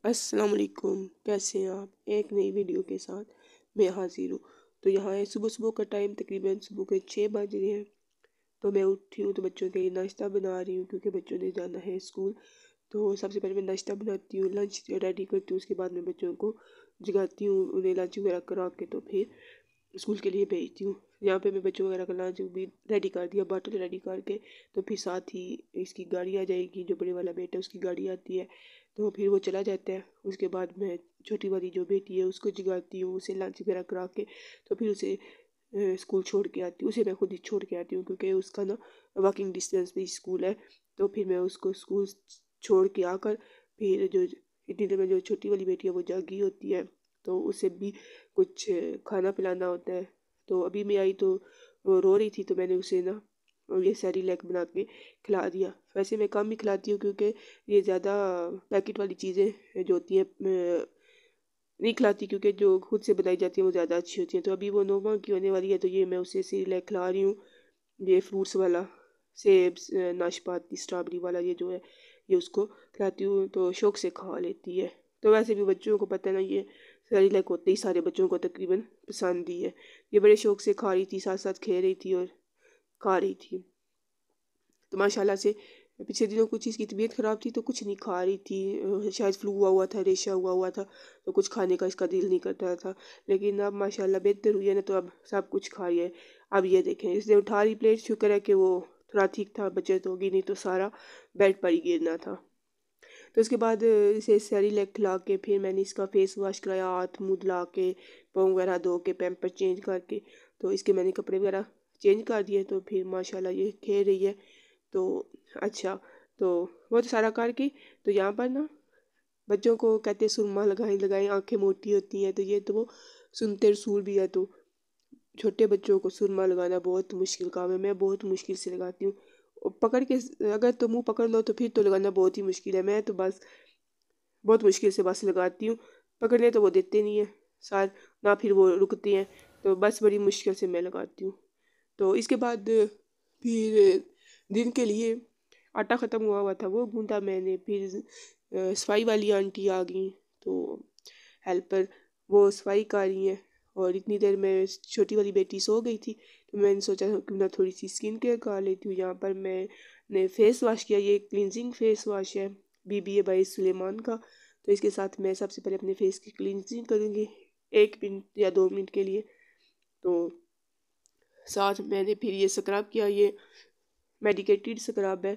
السلام علیکم، کیسے ہیں آپ؟ ایک نئی ویڈیو کے ساتھ میں حاضر ہوں۔ تو یہاں ہے صبح کا ٹائم، تقریباً صبح کے 6 بج رہے ہیں۔ تو میں اٹھی ہوں تو بچوں کے لیے ناشتہ بنا رہی ہوں کیونکہ بچوں نے جانا ہے اسکول۔ تو سب سے پہلے میں ناشتہ بناتی ہوں، لنچ ریڈی کرتی ہوں، اس کے بعد میں بچوں کو جگاتی ہوں، انہیں لنچ وغیرہ کرا کے تو پھر اسکول کے لیے بھیجتی ہوں۔ یہاں پہ میں بچوں وغیرہ کا لنچ بھی ریڈی کر دیا، باٹل ریڈی کر کے، تو پھر ساتھ ہی اس کی گاڑی آ جائے گی، جو بڑے والا بیٹا ہے اس کی گاڑی آتی ہے تو پھر وہ چلا جاتا ہے۔ اس کے بعد میں چھوٹی والی جو بیٹی ہے اس کو جگاتی ہوں، اسے لنچ وغیرہ کرا کے تو پھر اسے اسکول چھوڑ کے آتی ہوں۔ اسے میں خود ہی چھوڑ کے آتی ہوں کیونکہ اس کا نا واکنگ ڈسٹینس پہ اسکول ہے۔ تو پھر میں اس کو اسکول چھوڑ کے آ کر پھر جو اتنی دیر میں جو چھوٹی والی بیٹی ہے وہ جاگی ہوتی ہے تو اسے بھی کچھ کھانا پلانا ہوتا ہے۔ تو ابھی میں آئی تو وہ رو رہی تھی تو میں نے اسے نا یہ سیریلیک بنا کے کھلا دیا۔ ویسے میں کم ہی کھلاتی ہوں کیونکہ یہ زیادہ پیکٹ والی چیزیں جو ہوتی ہیں نہیں کھلاتی، کیونکہ جو خود سے بنائی جاتی ہیں وہ زیادہ اچھی ہوتی ہیں۔ تو ابھی وہ 9 ماہ کی ہونے والی ہے تو یہ میں اسے سیریلیک کھلا رہی ہوں، یہ فروٹس والا، سیب، ناشپاتی، اسٹرابری والا، یہ جو ہے یہ اس کو کھلاتی ہوں تو شوق سے کھا لیتی ہے۔ تو ویسے بھی بچوں کو پتہ ہے نا، یہ سیریلیک ہوتے ہی سارے بچوں کو تقریباً پسند ہی ہے۔ یہ بڑے شوق سے کھا رہی تھی، ساتھ ساتھ کھیل رہی تھی اور کھا رہی تھی۔ تو ماشاءاللہ سے پچھلے دنوں کچھ اس کی طبیعت خراب تھی تو کچھ نہیں کھا رہی تھی، شاید فلو ہوا تھا، ریشہ ہوا تھا تو کچھ کھانے کا اس کا دل نہیں کرتا تھا، لیکن اب ماشاءاللہ بہتر ہوئی ہے نا، تو اب سب کچھ کھائی ہے۔ اب یہ دیکھیں، اس نے اٹھا رہی پلیٹ، شکر ہے کہ وہ تھوڑا ٹھیک تھا، بچت ہوگی، نہیں تو سارا بیڈ پر ہی گرنا تھا۔ تو اس کے بعد اسے سیریلیک کھلا کے پھر میں نے اس کا فیس واش کرایا، ہاتھ منہ دھلا کے، پاؤں وغیرہ دھو کے، پیمپر چینج کر کے، تو اس کے میں نے کپڑے وغیرہ چینج کر دیے۔ تو پھر ماشاءاللہ یہ کھیل رہی ہے۔ تو اچھا، تو وہ تو سارا کر کے تو یہاں پر نا بچوں کو کہتے ہیں سرما لگائیں آنکھیں موٹی ہوتی ہیں، تو یہ تو وہ سنتے رسول بھی ہے۔ تو چھوٹے بچوں کو سرما لگانا بہت مشکل کام ہے، میں بہت مشکل سے لگاتی ہوں، پکڑ کے، اگر تو منہ پکڑ لو تو پھر تو لگانا بہت ہی مشکل ہے، میں تو بس بہت مشکل سے بس لگاتی ہوں، پکڑنے تو وہ دیتے نہیں ہیں ساتھ نہ، پھر وہ رکتے ہیں، تو بس بڑی مشکل سے میں لگاتی ہوں۔ تو اس کے بعد پھر دن کے لیے آٹا ختم ہوا تھا، وہ گوندا میں نے، پھر صفائی والی آنٹی آ گئیں تو ہیلپر، وہ صفائی کر رہی ہیں، اور اتنی دیر میں چھوٹی والی بیٹی سو گئی تھی تو میں نے سوچا کیوں نہ تھوڑی سی اسکن کیئر کر لیتی ہوں۔ یہاں پر میں نے فیس واش کیا، یہ کلینزنگ فیس واش ہے BBA بائی سلیمان کا۔ تو اس کے ساتھ میں سب سے پہلے اپنے فیس کی کلینزنگ کروں گی 1 منٹ یا 2 منٹ کے لیے۔ تو ساتھ میں نے پھر یہ سکرب کیا، یہ میڈیکیٹڈ سکرب ہے،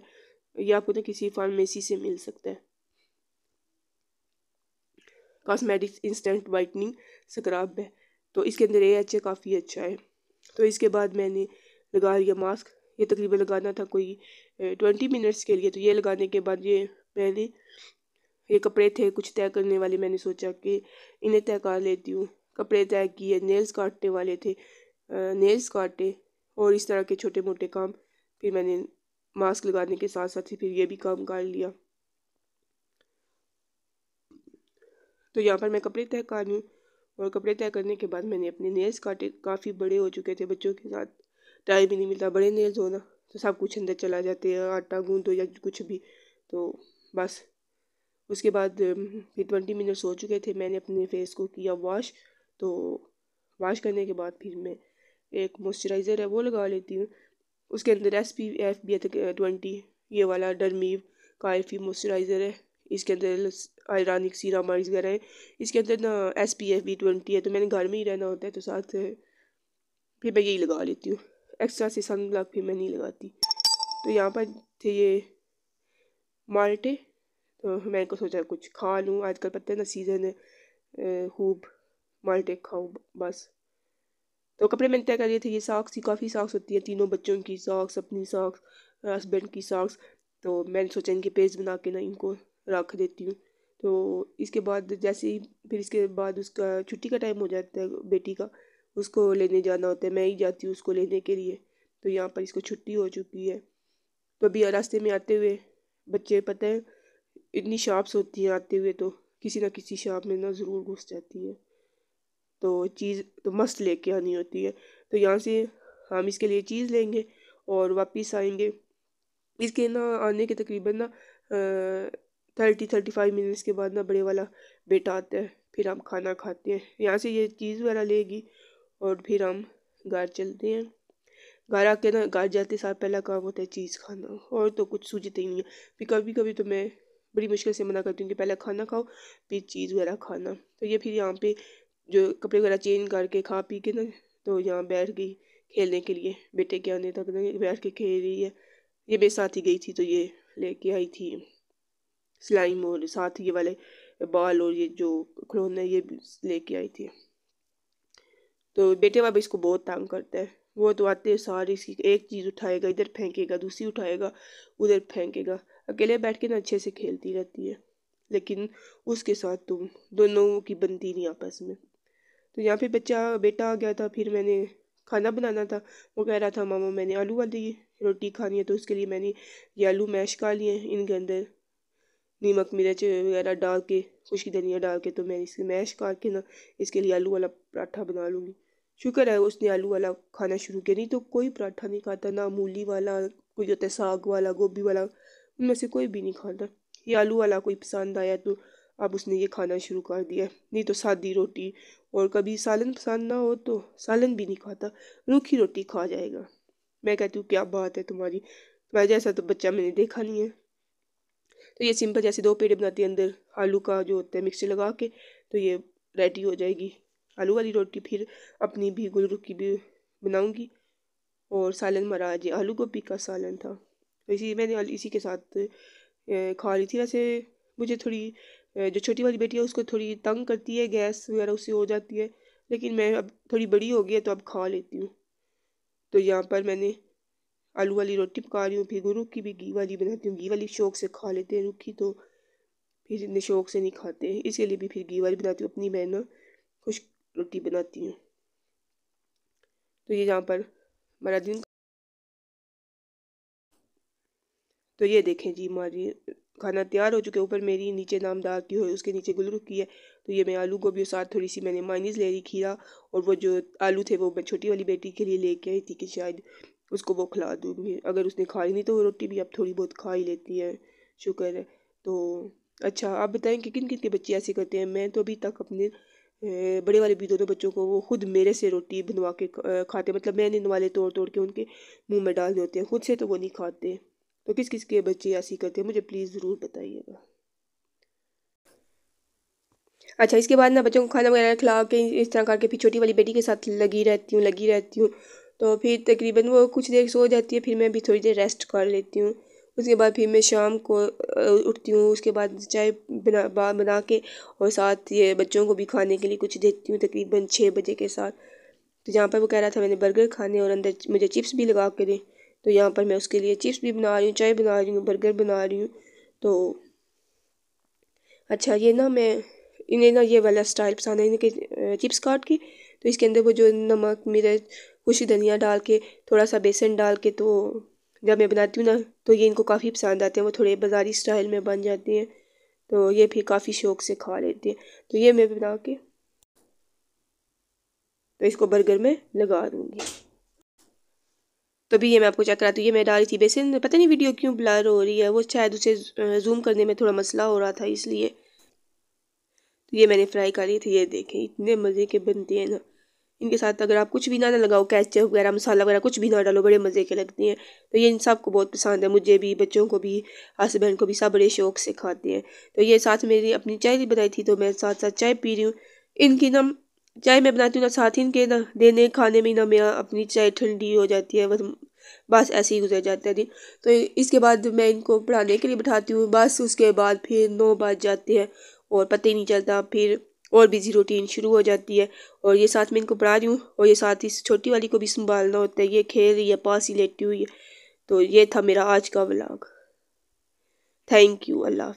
یہ آپ کو تو کسی فارمیسی سے مل سکتا ہے، کاسمیٹکس انسٹنٹ وائٹننگ سکرب ہے، تو اس کے اندر AHA کافی اچھا ہے۔ تو اس کے بعد میں نے لگا لیا ماسک، یہ تقریباً لگانا تھا کوئی 20 منٹس کے لیے۔ تو یہ لگانے کے بعد میں نے یہ کپڑے تھے کچھ طے کرنے والے، میں نے سوچا کہ انہیں طے کر لیتی ہوں، کپڑے طے کیے، نیلز کاٹنے والے تھے، نیلز کاٹے، اور اس طرح کے چھوٹے موٹے کام پھر میں نے ماسک لگانے کے ساتھ ساتھ پھر یہ بھی کام کر لیا۔ تو یہاں پر میں کپڑے طے کر رہی ہوں، اور کپڑے طے کرنے کے بعد میں نے اپنے نیلز کاٹے، کافی بڑے ہو چکے تھے، بچوں کے ساتھ ٹائم ہی نہیں ملتا، بڑے نیلز ہونا تو سب کچھ اندر چلا جاتے ہیں، آٹا گوندو یا کچھ بھی، تو بس اس کے بعد پھر 20 منٹس ہو چکے تھے، میں نے اپنے فیس کو کیا واش۔ تو واش کرنے کے بعد پھر میں ایک موئسچرائزر ہے وہ لگا لیتی ہوں، اس کے اندر SPF بھی ہے 20، یہ والا ڈرمیو کا ایفی موئسچرائزر ہے، اس کے اندر آئرانک سیرامائڈز وغیرہ ہے، اس کے اندر نا SPF بھی 20 ہے، تو میں نے گھر میں ہی رہنا ہوتا ہے تو ساتھ پھر میں یہی لگا لیتی ہوں، ایکسٹرا سے سن بلاک پھر میں نہیں لگاتی۔ تو یہاں پر تھے یہ مالٹے، تو میں کو سوچا کچھ کھا لوں، آج کل پتہ ہے نا سیزن ہے، خوب مالٹے کھاؤں بس۔ تو کپڑے میں نے طے کر لیے تھے، یہ ساکس ہی کافی ساکس ہوتی ہیں، تینوں بچوں کی ساکس، اپنی ساکس، ہسبینڈ کی ساکس، تو میں نے سوچا ان کے پیج بنا کے نا ان کو رکھ دیتی ہوں۔ تو اس کے بعد جیسے ہی پھر اس کے بعد اس کا چھٹی کا ٹائم ہو جاتا ہے بیٹی کا، اس کو لینے جانا ہوتا ہے، میں ہی جاتی ہوں اس کو لینے کے لیے۔ تو یہاں پر اس کو چھٹی ہو چکی ہے، تو ابھی راستے میں آتے ہوئے بچے پتہ ہے اتنی شاپس ہوتی ہیں، آتے ہوئے تو کسی نہ کسی شاپ میں نا ضرور گھس جاتی ہے، تو چیز تو مست لے کے آنی ہوتی ہے۔ تو یہاں سے ہم اس کے لیے چیز لیں گے اور واپس آئیں گے، اس کے نا آنے کے تقریباً نا 30-35 منٹس کے بعد نا بڑے والا بیٹا آتا ہے، پھر ہم کھانا کھاتے ہیں، یہاں سے یہ چیز وغیرہ لے گی اور پھر ہم گھر چلتے ہیں۔ گھر آ کے نا گھر جاتے ساتھ پہلا کام ہوتا ہے چیز کھانا، اور تو کچھ سوجھتا ہی نہیں ہے۔ پھر کبھی کبھی تو میں بڑی مشکل سے منع کرتی ہوں کہ پہلے کھانا کھاؤ پھر چیز وغیرہ کھانا۔ تو یہ پھر یہاں پہ جو کپڑے وغیرہ چینج کر کے کھا پی کے نا تو یہاں بیٹھ گئی کھیلنے کے لیے، بیٹے کے آنے تک نا بیٹھ کے کھیل رہی ہے۔ یہ میرے ساتھ ہی گئی تھی تو یہ لے کے آئی تھی سلائم اور ساتھ یہ والے بال اور یہ جو کھلونا ہے یہ بھی لے کے آئی تھی۔ تو بیٹے والا اس کو بہت تنگ کرتا ہے، وہ تو آتے سارے اس کی ایک چیز اٹھائے گا ادھر پھینکے گا، دوسری اٹھائے گا ادھر پھینکے گا، اکیلے بیٹھ کے نا اچھے سے کھیلتی رہتی ہے، لیکن اس کے ساتھ تو دونوں کی بنتی نہیں آپس میں۔ تو یہاں پہ بیٹا آ گیا تھا، پھر میں نے کھانا بنانا تھا، وہ کہہ رہا تھا ماما میں نے آلو والی روٹی کھانی ہے، تو اس کے لیے میں نے یہ آلو میش کر لیے، ان کے اندر نمک مرچ وغیرہ ڈال کے خشک دھنیا ڈال کے تو میں اس کو میش کر کے نا اس کے لیے آلو والا پراٹھا بنا لوں گی۔ شکر ہے اس نے آلو والا کھانا شروع کیا، نہیں تو کوئی پراٹھا نہیں کھاتا، نہ مولی والا، کوئی ہوتا ہے ساگ والا، گوبھی والا، ان میں سے کوئی بھی نہیں کھاتا۔ یہ آلو والا کوئی پسند آیا تو اب اس نے یہ کھانا شروع کر دیا، نہیں تو سادی روٹی، اور کبھی سالن پسند نہ ہو تو سالن بھی نہیں کھاتا، روکھی روٹی کھا جائے گا۔ میں کہتی ہوں کیا بات ہے تمہارے جیسا تو بچہ میں نے دیکھا نہیں ہے۔ تو یہ سمپل جیسے 2 پیڑے بناتی ہے، اندر آلو کا جو ہوتا ہے مکسر لگا کے تو یہ ریڈی ہو جائے گی آلو والی روٹی۔ پھر اپنی بھی گل رکھی بھی بناؤں گی، اور سالن ہمارا آج آلو گوبھی کا سالن تھا، تو میں نے اسی کے ساتھ کھا لی تھی۔ ویسے مجھے تھوڑی جو چھوٹی والی بیٹی ہے اس کو تھوڑی تنگ کرتی ہے، گیس وغیرہ اس سے ہو جاتی ہے، لیکن میں اب تھوڑی بڑی ہو گئی ہے تو اب کھا لیتی ہوں۔ تو یہاں پر میں نے آلو والی روٹی پکا رہی ہوں، پھر گرو کی بھی گھی والی بناتی ہوں، گھی والی شوق سے کھا لیتے ہیں، روکھی تو پھر اتنے شوق سے نہیں کھاتے ہیں، اس کے لیے بھی پھر گھی والی بناتی ہوں، اپنی میں نا خشک روٹی بناتی ہوں۔ تو یہ یہاں پر ہمارا دن، تو یہ دیکھیں جی ہماری کھانا تیار ہو چکے، اوپر میری نیچے نامدار کی ہوئی، اس کے نیچے گل رکھی ہے۔ تو یہ میں آلو گوبھی اور ساتھ تھوڑی سی میں نے مائنیز لے لی، کھیرا، اور وہ جو آلو تھے وہ میں چھوٹی والی بیٹی کے لیے لے کے آئی تھی کہ شاید اس کو وہ کھلا دوں گی، اگر اس نے کھائی نہیں تو وہ روٹی بھی اب تھوڑی بہت کھا ہی لیتی ہے، شکر ہے۔ تو اچھا آپ بتائیں کہ کن کن کے بچے ایسے کرتے ہیں؟ میں تو ابھی تک اپنے بڑے والے بھی دونوں بچوں کو وہ خود میرے سے روٹی بنوا کے کھاتے، مطلب میں نے نوالے توڑ توڑ کے ان کے منہ میں ڈال دیتے ہیں، خود سے تو وہ نہیں کھاتے۔ تو کس کس کے بچے ایسی کرتے ہیں مجھے پلیز ضرور بتائیے گا۔ اچھا اس کے بعد نا بچوں کو کھانا وغیرہ کھلا کے اس طرح کر کے پھر چھوٹی والی بیٹی کے ساتھ لگی رہتی ہوں، تو پھر تقریباً وہ کچھ دیر سو جاتی ہے، پھر میں بھی تھوڑی دیر ریسٹ کر لیتی ہوں۔ اس کے بعد پھر میں شام کو اٹھتی ہوں، اس کے بعد چائے بنا کے اور ساتھ یہ بچوں کو بھی کھانے کے لیے کچھ دیتی ہوں تقریباً 6 بجے کے ساتھ۔ تو جہاں پر وہ کہہ رہا تھا میں نے برگر کھانے اور اندر مجھے چپس بھی لگا کے دیں، تو یہاں پر میں اس کے لیے چپس بھی بنا رہی ہوں، چائے بنا رہی ہوں، برگر بنا رہی ہوں۔ تو اچھا یہ نا میں انہیں نا یہ والا سٹائل پسند ہے، انہیں کہ چپس کاٹ کے تو اس کے اندر وہ جو نمک مرچ خشک دھنیا ڈال کے تھوڑا سا بیسن ڈال کے تو جب میں بناتی ہوں نا تو یہ ان کو کافی پسند آتے ہیں، وہ تھوڑے بازاری سٹائل میں بن جاتے ہیں، تو یہ پھر کافی شوق سے کھا لیتے ہیں۔ تو یہ میں بنا کے تو اس کو برگر میں لگا دوں گی۔ تو بھی یہ میں آپ کو چیک کراتی ہوں، یہ میں ڈالی تھی بیسن، پتہ نہیں ویڈیو کیوں بلر ہو رہی ہے، وہ شاید اسے زوم کرنے میں تھوڑا مسئلہ ہو رہا تھا اس لیے۔ تو یہ میں نے فرائی کر لی تھی، یہ دیکھیں اتنے مزے کے بنتے ہیں نا، ان کے ساتھ اگر آپ کچھ بھی نہ لگاؤ، کیچپ وغیرہ مسالہ وغیرہ کچھ بھی نہ ڈالو، بڑے مزے کے لگتے ہیں۔ تو یہ ان سب کو بہت پسند ہے، مجھے بھی، بچوں کو بھی، ہسبینڈ کو بھی، سب بڑے شوق سے کھاتے ہیں۔ تو یہ ساتھ میری اپنی چائے بھی بنائی تھی تو میں ساتھ ساتھ چائے پی رہی ہوں۔ ان کی نا چائے میں بناتی ہوں نا ساتھ ان کے نا دینے کھانے میں نا میرا اپنی چائے ٹھنڈی ہو جاتی ہے، بس ایسے ہی گزر جاتا ہے دن۔ تو اس کے بعد میں ان کو پڑھانے کے لیے بٹھاتی ہوں، بس اس کے بعد پھر 9 بج جاتے ہیں اور پتہ ہی نہیں چلتا، پھر اور بزی روٹین شروع ہو جاتی ہے، اور یہ ساتھ میں ان کو پڑھا رہی ہوں، اور یہ ساتھ اس چھوٹی والی کو بھی سنبھالنا ہوتا ہے، یہ کھیل رہی ہے، پاس ہی لیٹی ہوئی ہے۔ تو یہ تھا میرا آج کا ولاگ۔ تھینک یو، اللہ حافظ۔